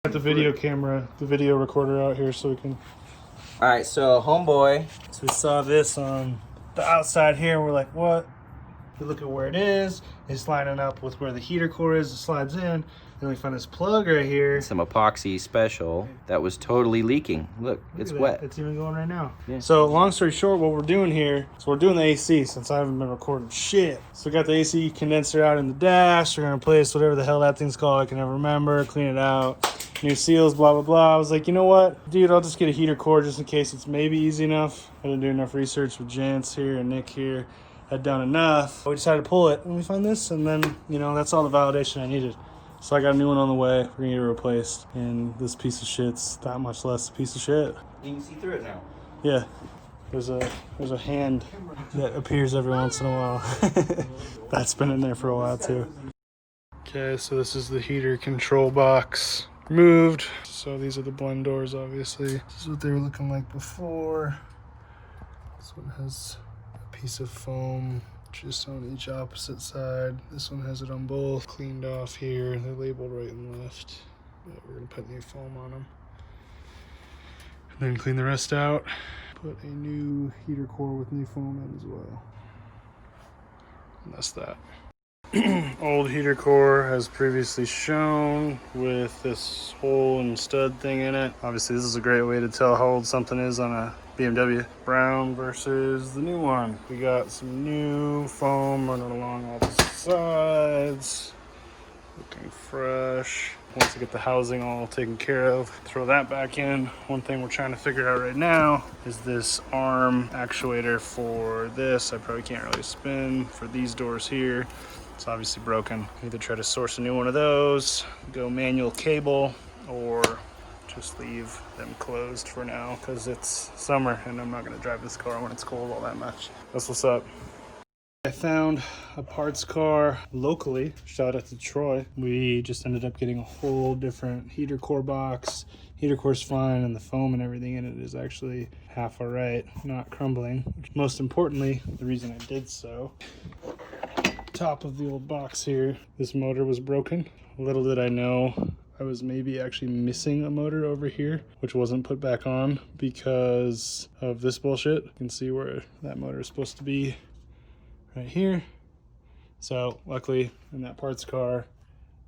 Got the video camera, the video recorder out here so we can. All right, so homeboy. So we saw this on the outside here. And we're like, what? We look at where it is. It's lining up with where the heater core is. It slides in. Then we find this plug right here. Some epoxy special that was totally leaking. Look it's wet. It's even going right now. Yeah. So long story short, what we're doing here is we're doing the AC since I haven't been recording shit. So we got the AC condenser out in the dash. We're gonna replace whatever the hell that thing's called. I can never remember. Clean it out. New seals, blah, blah, blah. I was like, you know what? Dude, I'll just get a heater core just in case it's maybe easy enough. I didn't do enough research with Jantz here and Nick here. Had done enough. We decided to pull it and we find this, and then, you know, that's all the validation I needed. So I got a new one on the way. We're gonna get it replaced. And this piece of shit's that much less a piece of shit. You can see through it now. Yeah. There's a hand that appears every once in a while. That's been in there for a while too. Okay, so this is the heater control box. Moved. So these are the blend doors, obviously. This is what they were looking like before. This one has a piece of foam just on each opposite side. This one has it on both. Cleaned off here. They're labeled right and left. But we're gonna put new foam on them. And then clean the rest out. Put a new heater core with new foam in as well. And that's that. Old heater core as previously shown with this hole and stud thing in it. Obviously this is a great way to tell how old something is on a BMW. Brown versus the new one. We got some new foam running along all the sides. Looking fresh. Once I get the housing all taken care of, throw that back in. One thing we're trying to figure out right now is this arm actuator for this. I probably can't really spin for these doors here. It's obviously broken. Either try to source a new one of those, go manual cable, or just leave them closed for now because it's summer and I'm not gonna drive this car when it's cold all that much. That's what's up. I found a parts car locally. Shout out to Troy. We just ended up getting a whole different heater core box. Heater core's fine and the foam and everything in it is actually half alright, not crumbling. Most importantly, the reason I did so, top of the old box here, this motor was broken. Little did I know I was maybe actually missing a motor over here, which wasn't put back on because of this bullshit. You can see where that motor is supposed to be right here. So luckily in that parts car,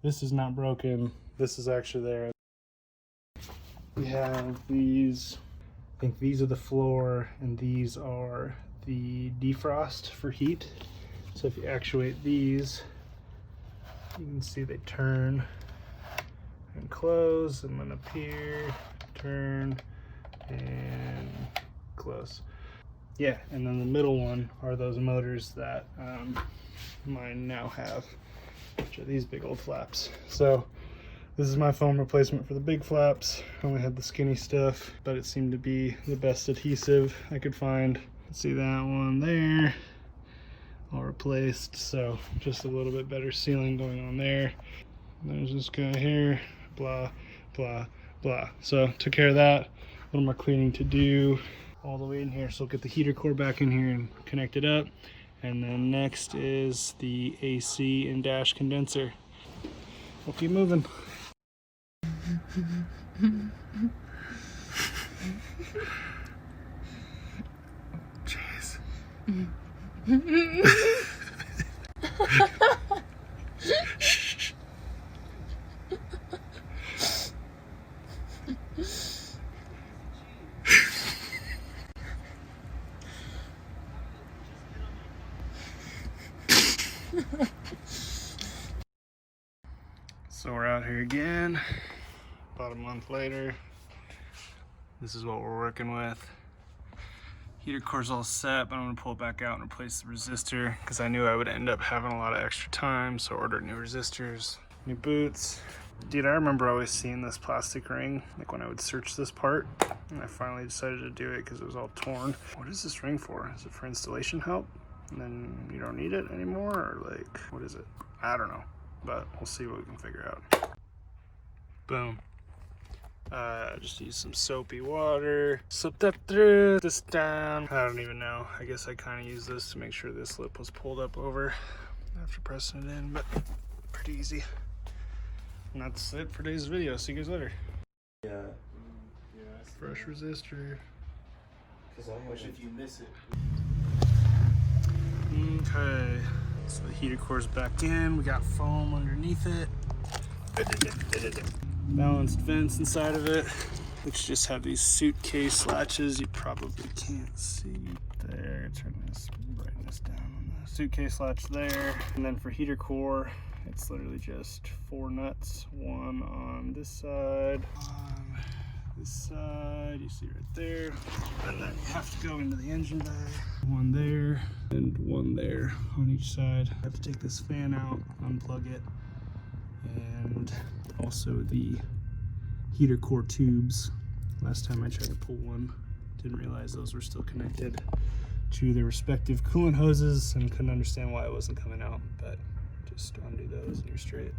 this is not broken. This is actually there. We have these, I think these are the floor and these are the defrost for heat. So if you actuate these, you can see they turn and close, and then up here, turn and close. Yeah, and then the middle one are those motors that mine now have, which are these big old flaps. So this is my foam replacement for the big flaps. I only had the skinny stuff, but it seemed to be the best adhesive I could find. See that one there? All replaced, so just a little bit better sealing going on there. There's this guy here, blah, blah, blah. So took care of that. A little more cleaning to do all the way in here. So we'll get the heater core back in here and connect it up. And then next is the AC and dash condenser. We'll keep moving. Jeez. So we're out here again, about a month later. This is what we're working with. Heater core's all set, but I'm gonna pull it back out and replace the resistor because I knew I would end up having a lot of extra time, so I ordered new resistors, new boots. Dude, I remember always seeing this plastic ring, like when I would search this part, and I finally decided to do it because it was all torn. What is this ring for? Is it for installation help? And then you don't need it anymore, or like, what is it? I don't know, but we'll see what we can figure out. Boom. Just use some soapy water, slip that through, this down. I don't even know. I guess I kind of use this to make sure this lip was pulled up over after pressing it in, but pretty easy. And that's it for today's video. See you guys later. Yeah. Fresh resistor. Which if you miss it. Okay. So the heater core's back in. We got foam underneath it. Balanced vents inside of it, which just have these suitcase latches. You probably can't see there. Turn this brightness down on the suitcase latch there. And then for heater core, it's literally just 4 nuts. One on this side, on this side, you see right there. And then you have to go into the engine bay. One there and one there on each side. I have to take this fan out, unplug it, and also the heater core tubes. Last time I tried to pull one, didn't realize those were still connected to their respective coolant hoses and couldn't understand why it wasn't coming out, but just undo those and you're straight.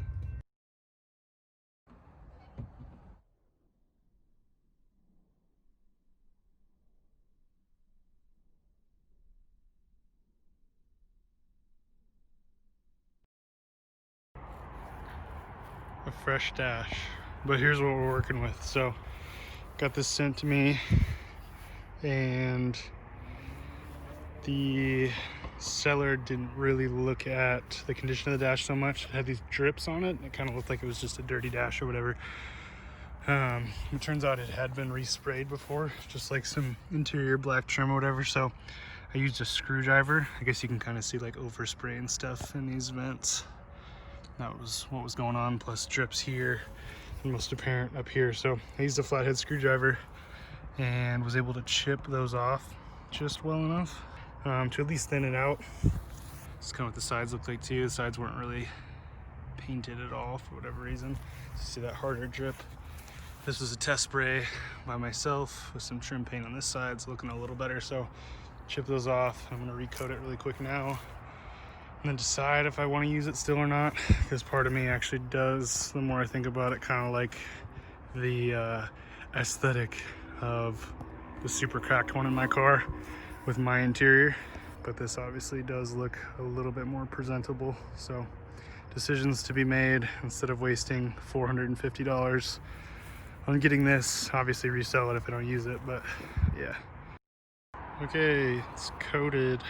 A fresh dash, but here's what we're working with. So got this sent to me, and the seller didn't really look at the condition of the dash so much. It had these drips on it. It kind of looked like it was just a dirty dash or whatever. It turns out it had been resprayed before, just like some interior black trim or whatever. So I used a screwdriver. I guess you can kind of see like overspray and stuff in these vents. That was what was going on, plus drips here and most apparent up here. So I used a flathead screwdriver and was able to chip those off just well enough to at least thin it out. It's kind of what the sides look like too. The sides weren't really painted at all for whatever reason. So you see that harder drip. This was a test spray by myself with some trim paint on this side. It's looking a little better, so chip those off. I'm gonna recoat it really quick now and then decide if I want to use it still or not, because part of me actually does, the more I think about it, kind of like the aesthetic of the super cracked one in my car with my interior, but this obviously does look a little bit more presentable. So decisions to be made instead of wasting $450 on getting this. Obviously resell it if I don't use it, but yeah. Okay, it's coated.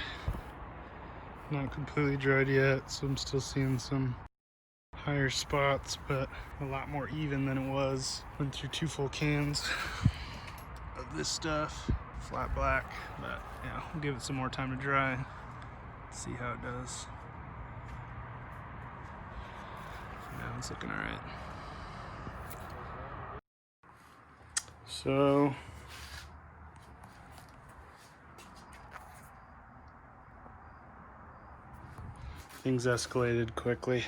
Not completely dried yet, so I'm still seeing some higher spots, but a lot more even than it was. Went through 2 full cans of this stuff, flat black, but yeah, we'll give it some more time to dry, see how it does. For now, it's looking all right. So things escalated quickly.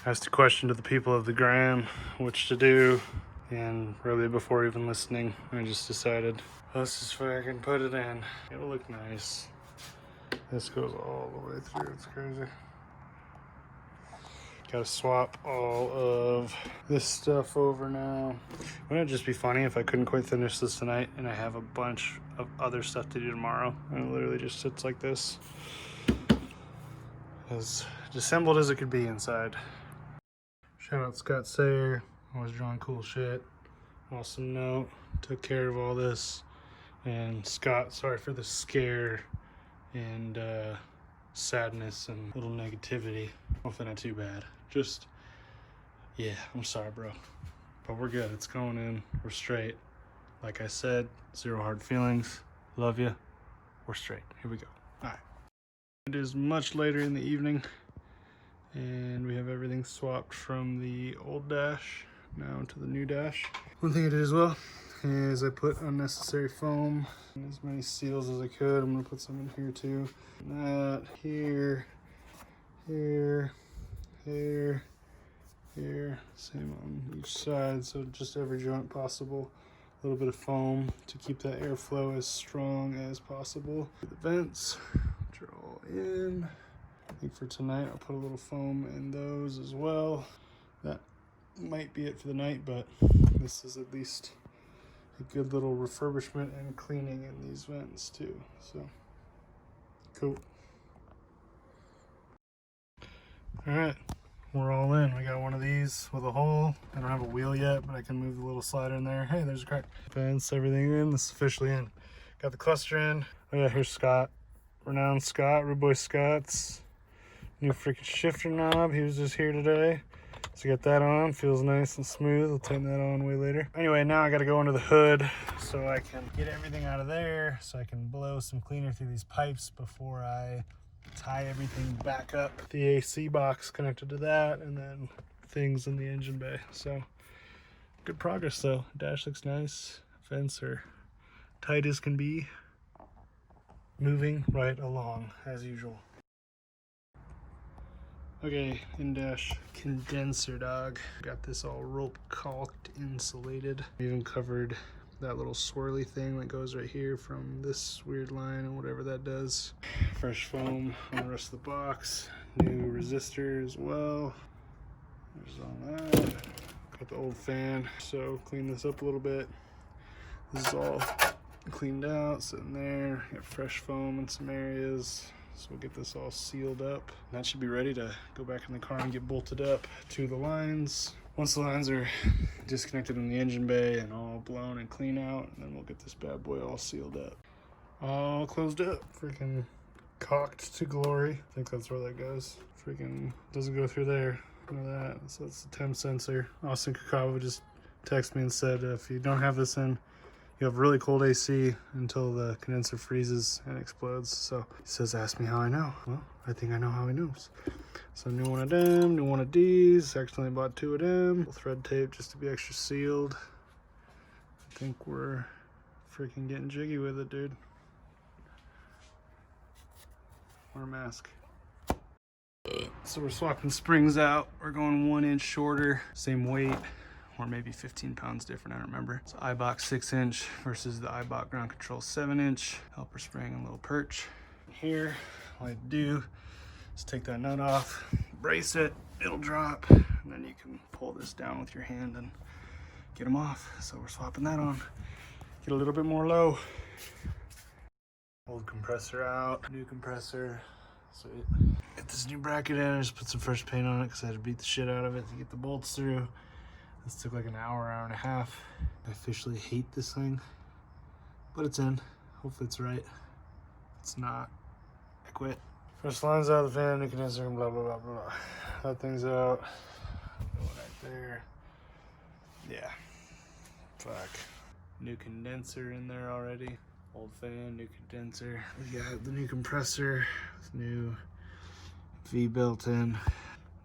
Asked a question to the people of the gram which to do, and really before even listening, I just decided, let's just fucking put it in. It'll look nice. This goes all the way through, it's crazy. Gotta swap all of this stuff over now. Wouldn't it just be funny if I couldn't quite finish this tonight and I have a bunch of other stuff to do tomorrow and it literally just sits like this? As disassembled as it could be inside. Shout out Scott Sayer, always drawing cool shit. Awesome note, took care of all this. And Scott, sorry for the scare and sadness and little negativity. Hopefully not too bad. Just, yeah, I'm sorry, bro. But we're good, it's going in, we're straight. Like I said, 0 hard feelings. Love you, we're straight. Here we go. All right. It is much later in the evening, and we have everything swapped from the old dash now to the new dash. One thing I did as well is I put unnecessary foam and as many seals as I could. I'm gonna put some in here too. That here, here, here, here. Same on each side, so just every joint possible. A little bit of foam to keep that airflow as strong as possible. The vents, which are all in. I think for tonight I'll put a little foam in those as well. That might be it for the night, but this is at least a good little refurbishment and cleaning in these vents too. So cool. All right, we're all in. We got one of these with a hole. I don't have a wheel yet, but I can move the little slider in there. Hey, there's a crack. Fence, everything in. This is officially in. Got the cluster in. Oh yeah, here's Scott. Renowned Scott, Rude Boy Scott's new freaking shifter knob. He was just here today. So get that on, feels nice and smooth. I'll tighten that on way later. Anyway, now I gotta go under the hood so I can get everything out of there, so I can blow some cleaner through these pipes before I tie everything back up. The AC box connected to that, and then things in the engine bay. So good progress though. Dash looks nice. Fence are tight as can be. Moving right along as usual. Okay, in-dash condenser, dog. Got this all rope caulked, insulated. Even covered that little swirly thing that goes right here from this weird line and whatever that does. Fresh foam on the rest of the box. New resistor as well. There's all that. Got the old fan, so clean this up a little bit. This is all cleaned out, sitting there. Got fresh foam in some areas. So we'll get this all sealed up. That should be ready to go back in the car and get bolted up to the lines. Once the lines are disconnected in the engine bay and all blown and clean out, and then we'll get this bad boy all sealed up. All closed up. Freaking caulked to glory. I think that's where that goes. Freaking doesn't go through there. None of that. So that's the temp sensor. Austin Caccavo just texted me and said if you don't have this in, you have really cold AC until the condenser freezes and explodes. So he says, ask me how I know. Well, I think I know how he knows. So new one of them, new one of these. Accidentally bought two of them. Thread tape just to be extra sealed. I think we're freaking getting jiggy with it, dude. Wear a mask. So we're swapping springs out. We're going 1 inch shorter, same weight. Or maybe 15 pounds different, I don't remember. So iBox 6-inch versus the iBox ground control 7-inch. Helper spring and little perch. Here, all I do is take that nut off, brace it, it'll drop, and then you can pull this down with your hand and get them off. So we're swapping that on. Get a little bit more low. Old compressor out, new compressor. So get this new bracket in, I just put some fresh paint on it because I had to beat the shit out of it to get the bolts through. This took like an hour, hour and a half. I officially hate this thing, but it's in. Hopefully it's right. If it's not, I quit. First lines out of the fan, new condenser, blah, blah, blah, blah. That thing's out. Go right there. Yeah. Fuck. New condenser in there already. Old fan, new condenser. We got the new compressor with new V built in.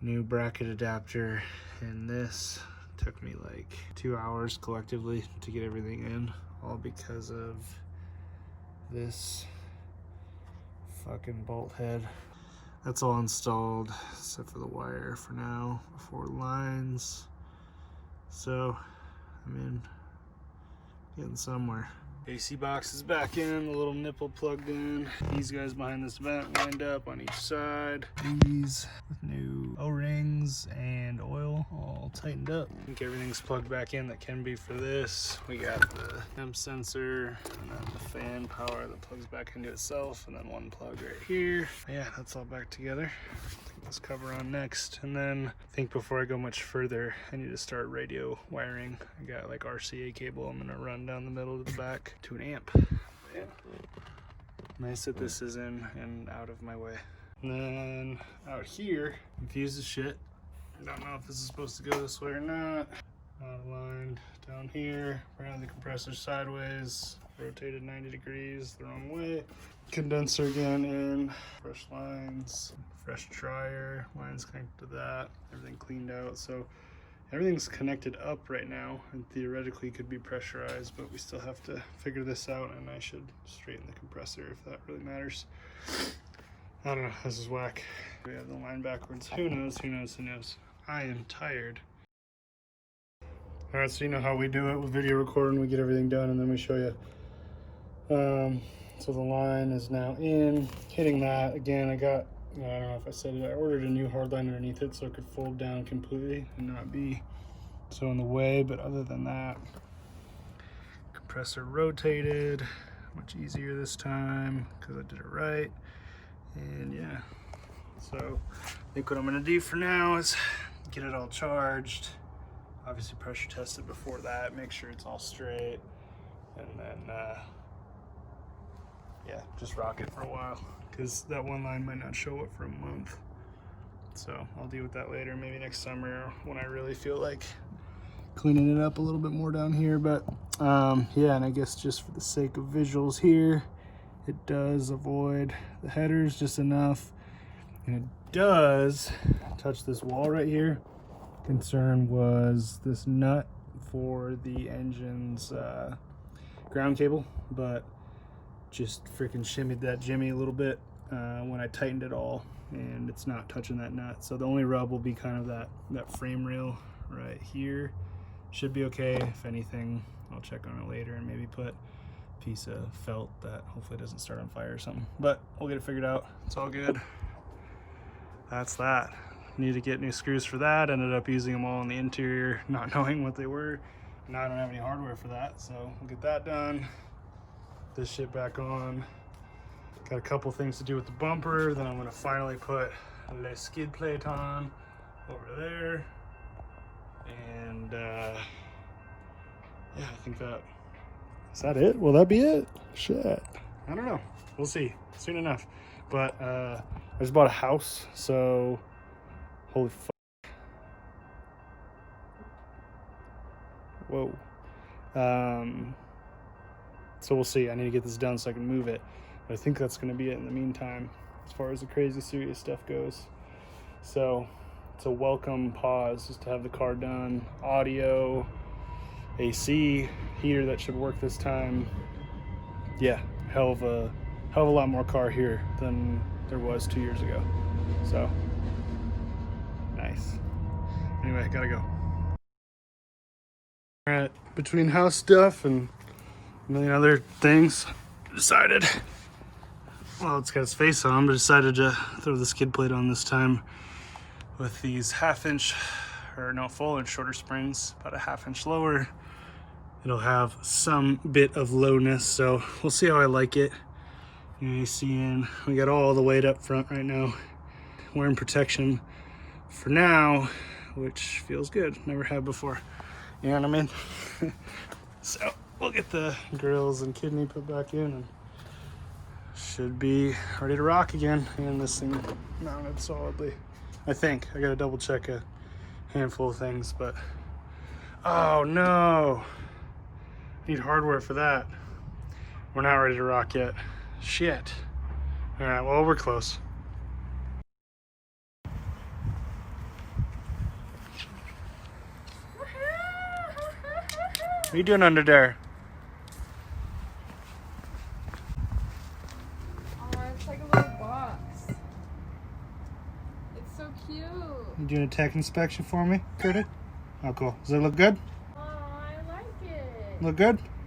New bracket adapter, and this took me like 2 hours collectively to get everything in, all because of this fucking bolt head. That's all installed except for the wire for now, 4 lines. So I mean, getting somewhere. AC box is back in, the little nipple plugged in. These guys behind this vent lined up on each side. These with new O-rings and oil all tightened up. I think everything's plugged back in that can be for this. We got the temp sensor and then the fan power that plugs back into itself, and then one plug right here. Yeah, that's all back together. Take this cover on next, and then I think before I go much further, I need to start radio wiring. I got like RCA cable I'm gonna run down the middle to the back to an amp. Yeah. Nice that this is in and out of my way. And then out here, confused as shit. I don't know if this is supposed to go this way or not. Not aligned down here. Around the compressor sideways. Rotated 90 degrees the wrong way. Condenser again in. Fresh lines. Fresh dryer. Lines connected to that. Everything cleaned out. So everything's connected up right now and theoretically could be pressurized, but we still have to figure this out, and I should straighten the compressor if that really matters. I don't know, this is whack. We have the line backwards. Who knows, who knows, who knows? I am tired. All right, so you know how we do it with video recording. We get everything done and then we show you. So the line is now in, hitting that. Again, I don't know if I said it, I ordered a new hard line underneath it so it could fold down completely and not be so in the way, but other than that, compressor rotated, much easier this time because I did it right. And yeah, So I think what I'm gonna do for now is get it all charged. Obviously pressure test it before that, make sure it's all straight. And then, yeah, just rock it for a while. Because that one line might not show up for a month. So I'll deal with that later, maybe next summer when I really feel like cleaning it up a little bit more down here. But yeah, and I guess just for the sake of visuals here, it does avoid the headers just enough. And it does touch this wall right here. Concern was this nut for the engine's ground cable, but just freaking shimmied that jimmy a little bit when I tightened it all, and it's not touching that nut. So the only rub will be kind of that frame rail right here. Should be okay. If anything, I'll check on it later and maybe put a piece of felt that hopefully doesn't start on fire or something, but we'll get it figured out. It's all good. That's that. Need to get new screws for that. Ended up using them all in the interior, not knowing what they were. Now I don't have any hardware for that, so we'll get that done. This shit back on. Got a couple things to do with the bumper. Then I'm gonna finally put the skid plate on over there. And yeah, I think that, is that it? Will that be it? Shit, I don't know. We'll see soon enough. But I just bought a house, so holy fuck. Whoa. So we'll see. I need to get this done so I can move it. But I think that's going to be it in the meantime, as far as the crazy serious stuff goes. So it's a welcome pause just to have the car done. Audio, AC, heater that should work this time. Yeah, hell of a lot more car here than there was 2 years ago. So nice. Anyway, gotta go. All right, between house stuff and a million other things, decided, well, it's got its face on, but decided to throw the skid plate on this time with these full inch shorter springs, about a ½ inch lower. It'll have some bit of lowness, so we'll see how I like it. AC in, we got all the weight up front right now. Wearing protection for now, which feels good, never had before. You know what I mean? So we'll get the grills and kidney put back in and should be ready to rock again. And this thing mounted solidly. I think. I gotta double check a handful of things, but oh no. Need hardware for that. We're not ready to rock yet. Shit. All right, well, we're close. What are you doing under there? Oh, it's like a little box. It's so cute. You doing a tech inspection for me, Curtis? Oh, cool. Does it look good? Oh, I like it. Look good?